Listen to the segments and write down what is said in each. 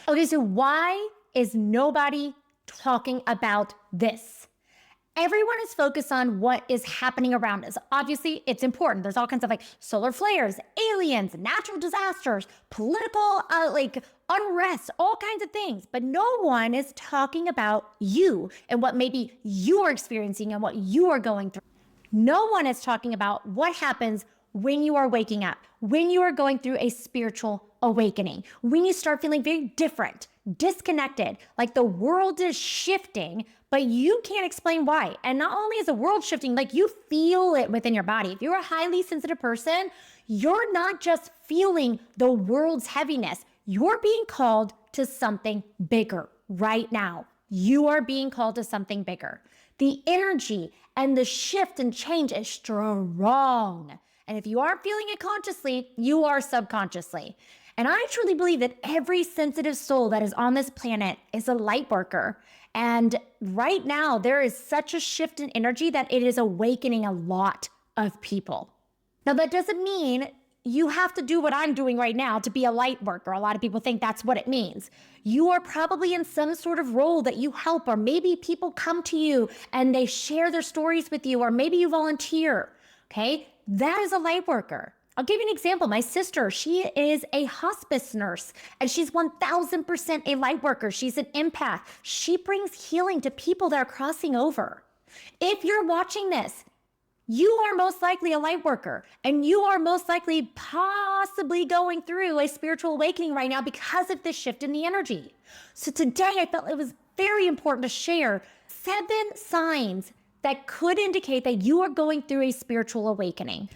Okay, so why is nobody talking about this? Everyone is focused on what is happening around us. Obviously, it's important. There's all kinds of like solar flares, aliens, natural disasters, political unrest, all kinds of things. But no one is talking about you and what maybe you're experiencing and what you are going through. No one is talking about what happens when you are waking up, when you are going through a spiritual awakening, when you start feeling very different, disconnected, like the world is shifting, but you can't explain why. And not only is the world shifting, like you feel it within your body. If you're a highly sensitive person, you're not just feeling the world's heaviness, you're being called to something bigger right now. You are being called to something bigger. The energy and the shift and change is strong. And if you aren't feeling it consciously, you are subconsciously. And I truly believe that every sensitive soul that is on this planet is a light worker. And right now, there is such a shift in energy that it is awakening a lot of people. Now, that doesn't mean you have to do what I'm doing right now to be a light worker. A lot of people think that's what it means. You are probably in some sort of role that you help, or maybe people come to you and they share their stories with you, or maybe you volunteer, okay? That is a light worker. I'll give you an example. My sister, she is a hospice nurse and she's 1000% a light worker. She's an empath. She brings healing to people that are crossing over. If you're watching this, you are most likely a light worker and you are most likely possibly going through a spiritual awakening right now because of this shift in the energy. So today I felt it was very important to share 7 signs that could indicate that you are going through a spiritual awakening.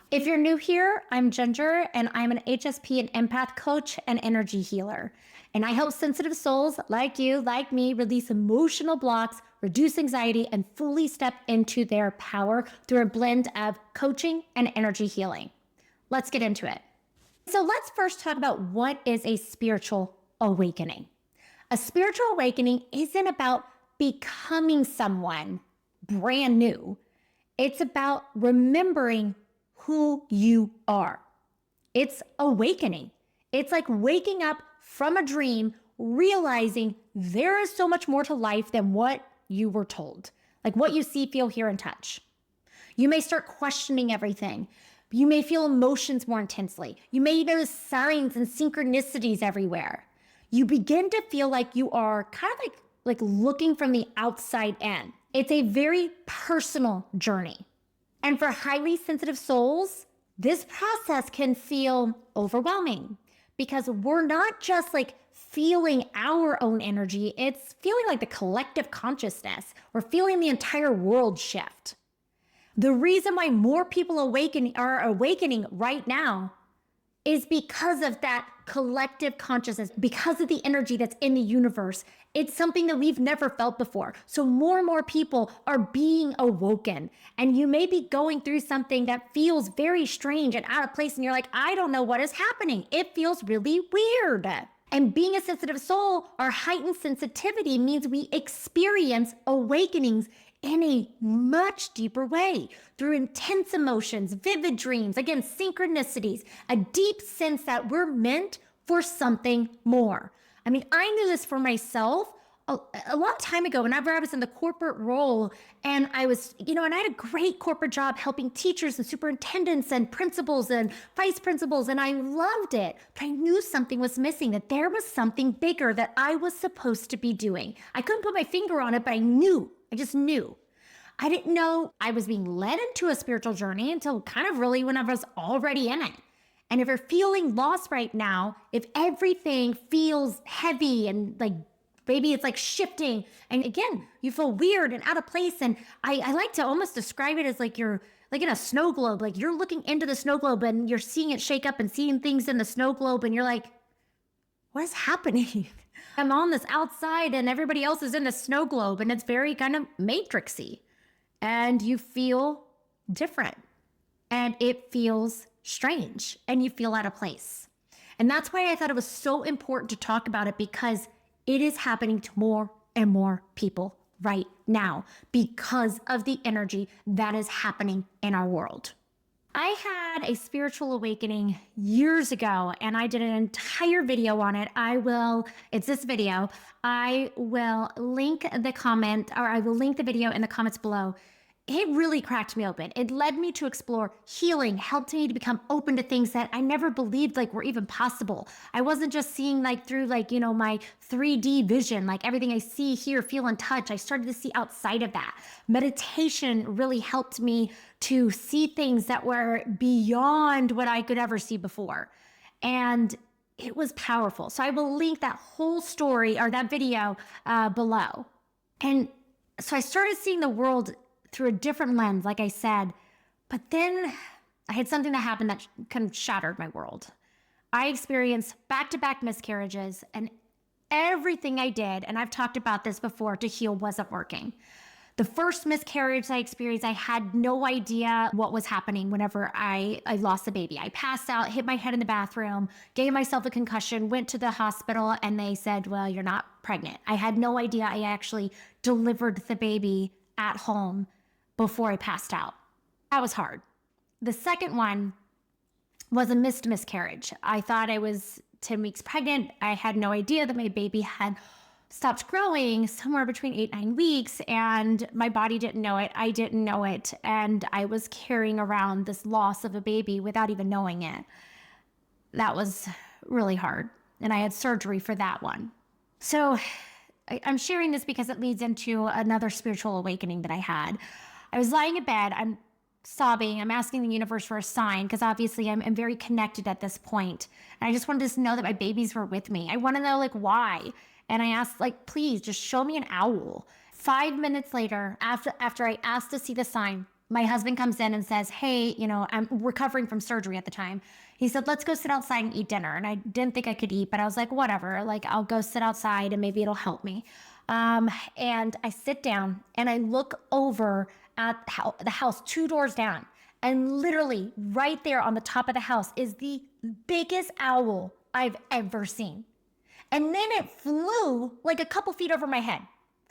If you're new here, I'm Ginger, and I'm an HSP and empath coach and energy healer. And I help sensitive souls like you, like me, release emotional blocks, reduce anxiety, and fully step into their power through a blend of coaching and energy healing. Let's get into it. So let's first talk about what is a spiritual awakening. A spiritual awakening isn't about becoming someone brand new. It's about remembering who you are. It's awakening. It's like waking up from a dream, realizing there is so much more to life than what you were told, like what you see, feel, hear, and touch. You may start questioning everything. You may feel emotions more intensely. You may notice signs and synchronicities everywhere. You begin to feel like you are kind of like looking from the outside in. It's a very personal journey. And for highly sensitive souls, this process can feel overwhelming because we're not just like feeling our own energy, it's feeling like the collective consciousness. We're feeling the entire world shift. The reason why more people are awakening right now is because of that collective consciousness, because of the energy that's in the universe. It's something that we've never felt before. So more and more people are being awoken. And you may be going through something that feels very strange and out of place. And you're like, I don't know what is happening. It feels really weird. And being a sensitive soul, our heightened sensitivity means we experience awakenings in a much deeper way through intense emotions, vivid dreams, again, synchronicities, a deep sense that we're meant for something more. I mean, I knew this for myself a long time ago whenever I was in the corporate role and I was, and I had a great corporate job helping teachers and superintendents and principals and vice principals, and I loved it. But I knew something was missing, that there was something bigger that I was supposed to be doing. I couldn't put my finger on it, but I just knew. I didn't know I was being led into a spiritual journey until kind of really when I was already in it. And if you're feeling lost right now, if everything feels heavy and like maybe it's like shifting, and again, you feel weird and out of place. And I like to almost describe it as like you're like in a snow globe, like you're looking into the snow globe and you're seeing it shake up and seeing things in the snow globe. And you're like, what is happening? I'm on this outside and everybody else is in the snow globe, and it's very kind of matrixy. And you feel different and it feels strange and you feel out of place. And that's why I thought it was so important to talk about it, because it is happening to more and more people right now because of the energy that is happening in our world. I had a spiritual awakening years ago and I did an entire video on it. It's this video. I will link the comment or I will link the video in the comments below. It really cracked me open. It led me to explore healing, helped me to become open to things that I never believed like were even possible. I wasn't just seeing like through like, my 3D vision, like everything I see, hear, feel, and touch. I started to see outside of that. Meditation really helped me to see things that were beyond what I could ever see before. And it was powerful. So I will link that whole story or that video below. And so I started seeing the world through a different lens, like I said, but then I had something that happened that kind of shattered my world. I experienced back-to-back miscarriages and everything I did, and I've talked about this before, to heal wasn't working. The first miscarriage I experienced, I had no idea what was happening whenever I lost the baby. I passed out, hit my head in the bathroom, gave myself a concussion, went to the hospital, and they said, well, you're not pregnant. I had no idea I actually delivered the baby at home before I passed out. That was hard. The second one was a missed miscarriage. I thought I was 10 weeks pregnant. I had no idea that my baby had stopped growing somewhere between 8-9 weeks, and my body didn't know it. I didn't know it. And I was carrying around this loss of a baby without even knowing it. That was really hard. And I had surgery for that one. So I'm sharing this because it leads into another spiritual awakening that I had. I was lying in bed, I'm sobbing, I'm asking the universe for a sign because obviously I'm very connected at this point. And I just wanted to know that my babies were with me. I want to know why. And I asked please just show me an owl. 5 minutes later, after I asked to see the sign, my husband comes in and says, hey, I'm recovering from surgery at the time. He said, let's go sit outside and eat dinner. And I didn't think I could eat, but I was like, whatever, I'll go sit outside and maybe it'll help me. And I sit down and I look over at the house 2 doors down. And literally right there on the top of the house is the biggest owl I've ever seen. And then it flew a couple feet over my head,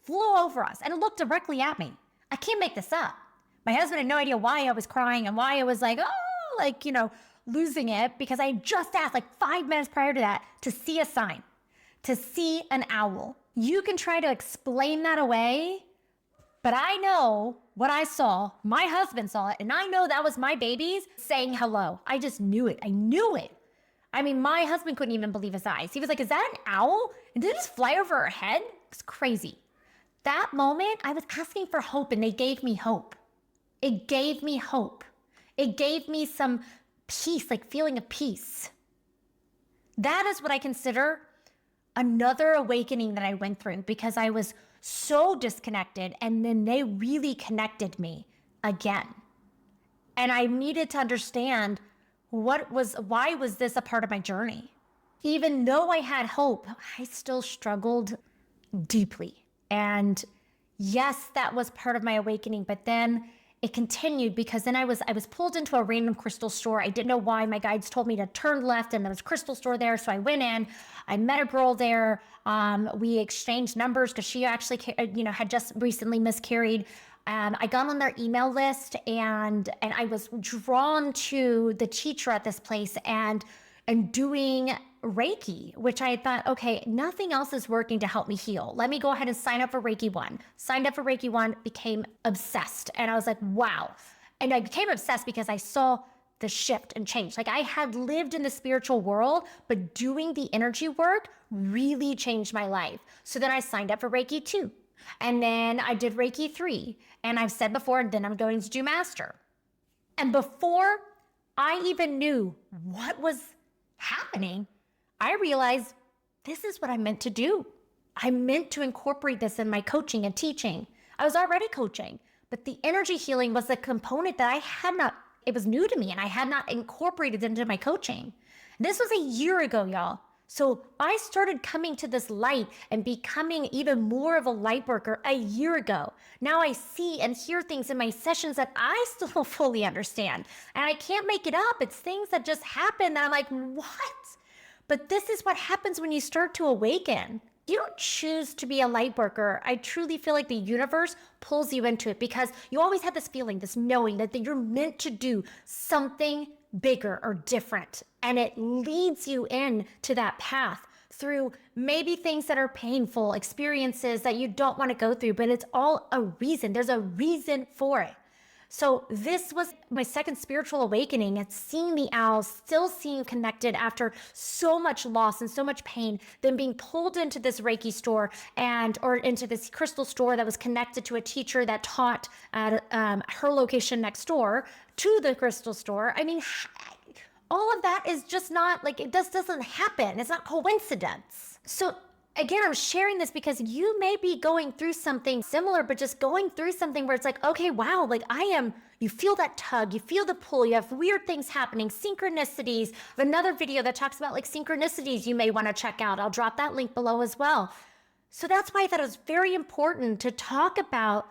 flew over us, and it looked directly at me. I can't make this up. My husband had no idea why I was crying and why I was losing it, because I just asked 5 minutes prior to that to see a sign, to see an owl. You can try to explain that away, but I know what I saw. My husband saw it, and I know that was my babies saying hello. I just knew it. I knew it. I mean, my husband couldn't even believe his eyes. He was like, is that an owl? And did it just fly over our head? It's crazy. That moment, I was asking for hope, and they gave me hope. It gave me hope. It gave me some peace, feeling of peace. That is what I consider another awakening that I went through, because I was so disconnected, and then they really connected me again. And I needed to understand why was this a part of my journey? Even though I had hope, I still struggled deeply. And yes, that was part of my awakening, but then it continued, because then I was pulled into a random crystal store. I didn't know why. My guides told me to turn left, and there was a crystal store there. So I went in, I met a girl there. We exchanged numbers because she actually, had just recently miscarried. I got on their email list, and I was drawn to the teacher at this place and doing Reiki, which I thought, okay, nothing else is working to help me heal. Let me go ahead and sign up for Reiki 1. Signed up for Reiki 1, became obsessed. And I was like, wow. And I became obsessed because I saw the shift and change. I had lived in the spiritual world, but doing the energy work really changed my life. So then I signed up for Reiki 2. And then I did Reiki 3. And I've said before, then I'm going to do Master. And before I even knew what was happening, I realized this is what I meant to do. I meant to incorporate this in my coaching and teaching. I was already coaching, but the energy healing was a component that it was new to me, and I had not incorporated into my coaching. This was a year ago, y'all. So I started coming to this light and becoming even more of a light worker a year ago. Now I see and hear things in my sessions that I still don't fully understand. And I can't make it up. It's things that just happen that I'm like, what? But this is what happens when you start to awaken. You don't choose to be a light worker. I truly feel like the universe pulls you into it because you always have this feeling, this knowing that you're meant to do something bigger or different. And it leads you into that path through maybe things that are painful, experiences that you don't want to go through, but it's all a reason. There's a reason for it. So this was my second spiritual awakening at seeing the owls, still seeing connected after so much loss and so much pain, then being pulled into this Reiki store or into this crystal store that was connected to a teacher that taught at her location next door to the crystal store. I mean, all of that is just not like, it just doesn't happen. It's not coincidence. So again, I'm sharing this because you may be going through something similar, but just going through something where it's like, okay, wow, like you feel that tug, you feel the pull, you have weird things happening, synchronicities. Another video that talks about like synchronicities you may want to check out. I'll drop that link below as well. So that's why I thought it was very important to talk about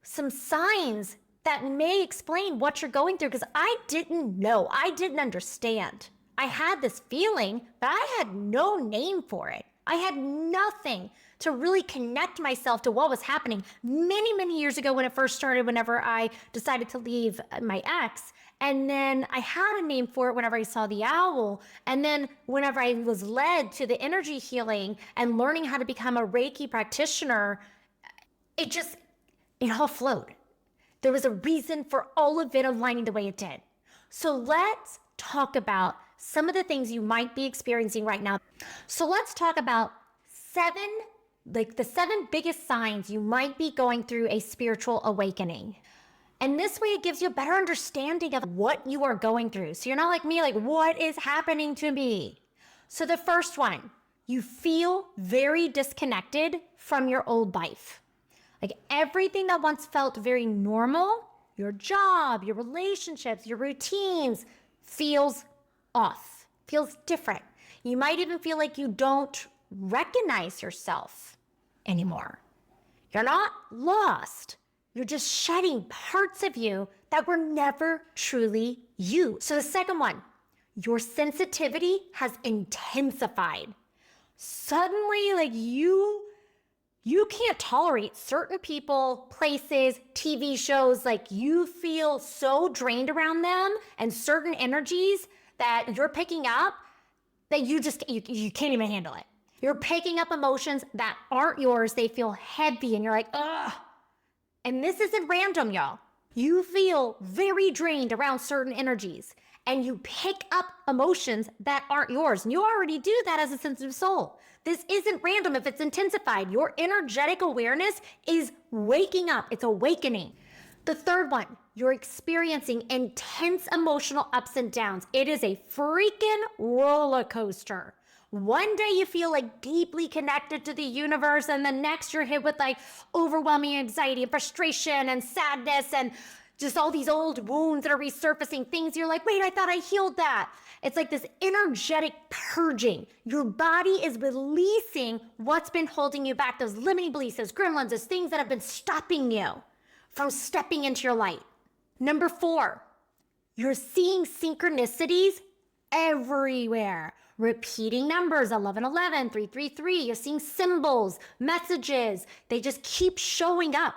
some signs that may explain what you're going through, because I didn't know, I didn't understand. I had this feeling, but I had no name for it. I had nothing to really connect myself to what was happening many, many years ago when it first started, whenever I decided to leave my ex. And then I had a name for it whenever I saw the owl. And then whenever I was led to the energy healing and learning how to become a Reiki practitioner, it all flowed. There was a reason for all of it aligning the way it did. So let's talk about some of the things you might be experiencing right now. So let's talk about the seven biggest signs you might be going through a spiritual awakening. And this way it gives you a better understanding of what you are going through. So you're not like me, like, what is happening to me? So the first one, you feel very disconnected from your old life. Like everything that once felt very normal, your job, your relationships, your routines, feels off, feels different. You might even feel like you don't recognize yourself anymore. You're not lost. You're just shedding parts of you that were never truly you. So the second one, your sensitivity has intensified. Suddenly, like you can't tolerate certain people, places, TV shows, like you feel so drained around them and certain energies that you're picking up that you can't even handle it. You're picking up emotions that aren't yours. They feel heavy and you're like, ugh. And this isn't random, y'all. You feel very drained around certain energies and you pick up emotions that aren't yours. And you already do that as a sensitive soul. This isn't random if it's intensified. Your energetic awareness is waking up. It's awakening. The third one, you're experiencing intense emotional ups and downs. It is a freaking roller coaster. One day you feel like deeply connected to the universe, and the next you're hit with like overwhelming anxiety and frustration and sadness and just all these old wounds that are resurfacing, things you're like, wait, I thought I healed that. It's like this energetic purging. Your body is releasing what's been holding you back, those limiting beliefs, those gremlins, those things that have been stopping you from stepping into your light. Number 4, you're seeing synchronicities everywhere. Repeating numbers, 1111, 333. You're seeing symbols, messages. They just keep showing up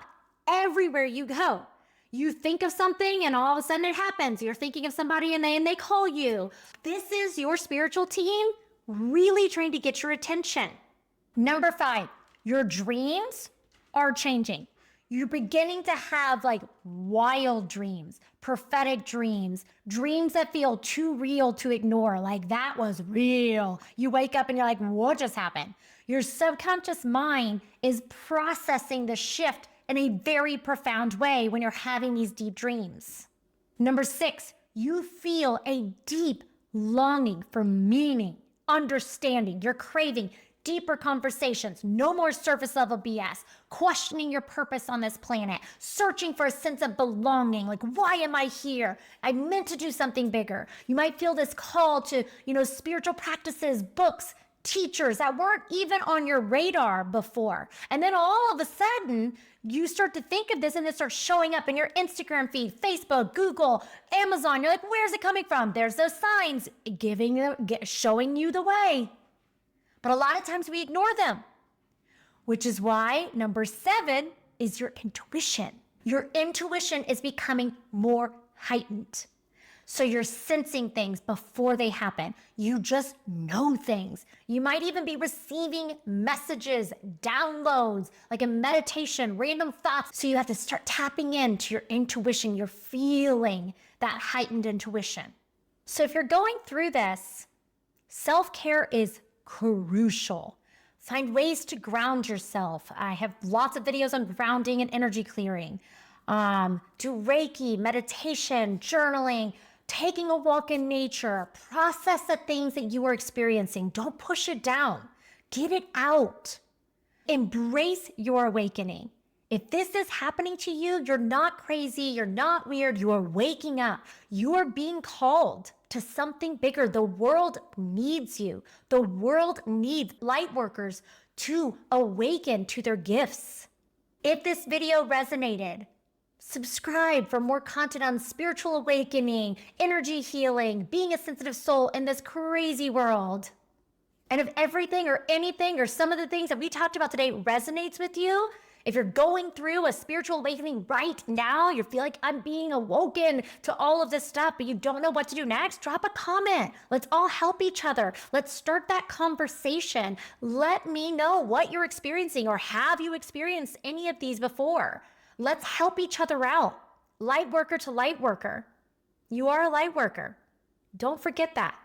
everywhere you go. You think of something and all of a sudden it happens. You're thinking of somebody and they call you. This is your spiritual team really trying to get your attention. Number 5, your dreams are changing. You're beginning to have like wild dreams, prophetic dreams, dreams that feel too real to ignore. Like that was real. You wake up and you're like, what just happened? Your subconscious mind is processing the shift in a very profound way when you're having these deep dreams. Number 6, you feel a deep longing for meaning, understanding. You're craving deeper conversations, no more surface level BS, questioning your purpose on this planet, searching for a sense of belonging. Like, why am I here? I meant to do something bigger. You might feel this call to, spiritual practices, books, teachers that weren't even on your radar before. And then all of a sudden, you start to think of this and it starts showing up in your Instagram feed, Facebook, Google, Amazon. You're like, where's it coming from? There's those signs showing you the way. But a lot of times we ignore them. which is why number 7 is your intuition. Your intuition is becoming more heightened. So you're sensing things before they happen. You just know things. You might even be receiving messages, downloads, like a meditation, random thoughts. So you have to start tapping into your intuition. You're feeling that heightened intuition. So if you're going through this, self-care is crucial. Find ways to ground yourself. I have lots of videos on grounding and energy clearing. Do Reiki, meditation, journaling, taking a walk in nature, process the things that you are experiencing. Don't push it down. Get it out. Embrace your awakening. If this is happening to you, you're not crazy, you're not weird, you are waking up. You are being called to something bigger. The world needs you. The world needs light workers to awaken to their gifts. If this video resonated, subscribe for more content on spiritual awakening, energy healing, being a sensitive soul in this crazy world. And if everything or anything or some of the things that we talked about today resonates with you, if you're going through a spiritual awakening right now, you feel like I'm being awoken to all of this stuff, but you don't know what to do next, drop a comment. Let's all help each other. Let's start that conversation. Let me know what you're experiencing, or have you experienced any of these before? Let's help each other out. Light worker to light worker. You are a light worker. Don't forget that.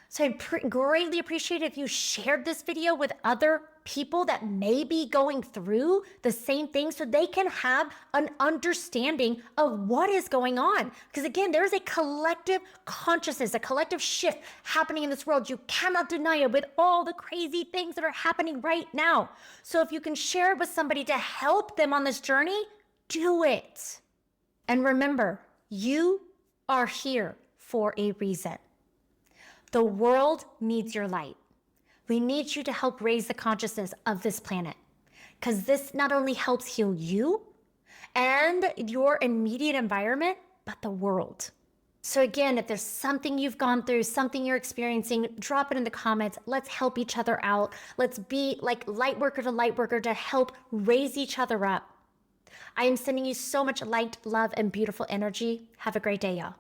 So I'd greatly appreciate it if you shared this video with other people that may be going through the same thing, so they can have an understanding of what is going on. Because again, there's a collective consciousness, a collective shift happening in this world. You cannot deny it with all the crazy things that are happening right now. So if you can share it with somebody to help them on this journey, do it. And remember, you are here for a reason. The world needs your light. We need you to help raise the consciousness of this planet, because this not only helps heal you and your immediate environment, but the world. So again, if there's something you've gone through, something you're experiencing, drop it in the comments. Let's help each other out. Let's be like light worker to help raise each other up. I am sending you so much light, love, and beautiful energy. Have a great day, y'all.